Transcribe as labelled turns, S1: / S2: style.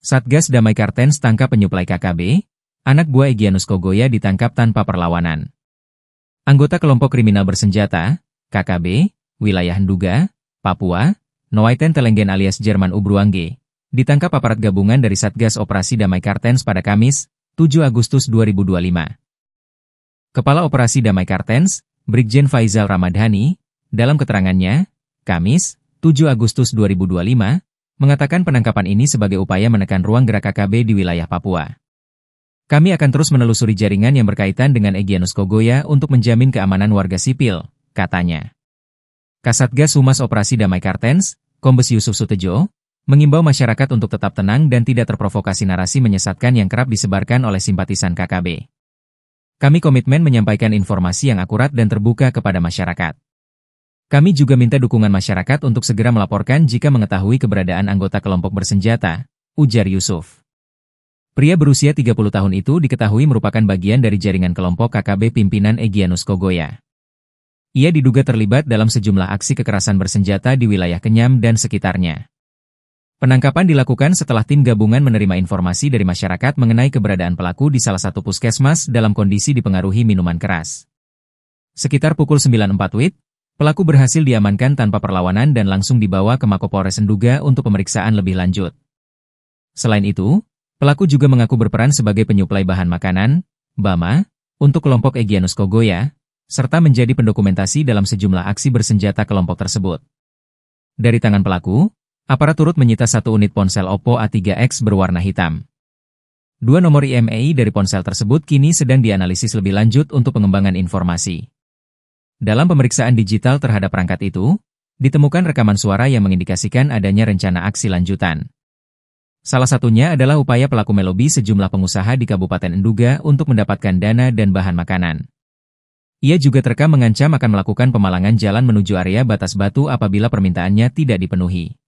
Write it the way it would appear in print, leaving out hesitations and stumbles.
S1: Satgas Damai Kartens tangkap penyuplai KKB, anak buah Egyanus Kogoya ditangkap tanpa perlawanan. Anggota kelompok kriminal bersenjata, KKB, wilayah Nduga, Papua, Noaiten Telenggen alias Jerman Ubruangge, ditangkap aparat gabungan dari Satgas Operasi Damai Kartens pada Kamis, 7 Agustus 2025. Kepala Operasi Damai Kartens, Brigjen Faizal Ramadhani, dalam keterangannya, Kamis, 7 Agustus 2025, mengatakan penangkapan ini sebagai upaya menekan ruang gerak KKB di wilayah Papua. Kami akan terus menelusuri jaringan yang berkaitan dengan Egyanus Kogoya untuk menjamin keamanan warga sipil, katanya. Kasatgas Humas Operasi Damai Kartens, Kombes Yusuf Sutejo, mengimbau masyarakat untuk tetap tenang dan tidak terprovokasi narasi menyesatkan yang kerap disebarkan oleh simpatisan KKB. Kami komitmen menyampaikan informasi yang akurat dan terbuka kepada masyarakat. Kami juga minta dukungan masyarakat untuk segera melaporkan jika mengetahui keberadaan anggota kelompok bersenjata, ujar Yusuf. Pria berusia 30 tahun itu diketahui merupakan bagian dari jaringan kelompok KKB pimpinan Egyanus Kogoya. Ia diduga terlibat dalam sejumlah aksi kekerasan bersenjata di wilayah Kenyam dan sekitarnya. Penangkapan dilakukan setelah tim gabungan menerima informasi dari masyarakat mengenai keberadaan pelaku di salah satu puskesmas dalam kondisi dipengaruhi minuman keras. Sekitar pukul 9.04 WIB, pelaku berhasil diamankan tanpa perlawanan dan langsung dibawa ke Mapolres Nduga untuk pemeriksaan lebih lanjut. Selain itu, pelaku juga mengaku berperan sebagai penyuplai bahan makanan, BAMA, untuk kelompok Egyanus Kogoya, serta menjadi pendokumentasi dalam sejumlah aksi bersenjata kelompok tersebut. Dari tangan pelaku, aparat turut menyita satu unit ponsel Oppo A3X berwarna hitam. 2 nomor IMEI dari ponsel tersebut kini sedang dianalisis lebih lanjut untuk pengembangan informasi. Dalam pemeriksaan digital terhadap perangkat itu, ditemukan rekaman suara yang mengindikasikan adanya rencana aksi lanjutan. Salah satunya adalah upaya pelaku melobi sejumlah pengusaha di Kabupaten Nduga untuk mendapatkan dana dan bahan makanan. Ia juga terekam mengancam akan melakukan pemalangan jalan menuju area batas batu apabila permintaannya tidak dipenuhi.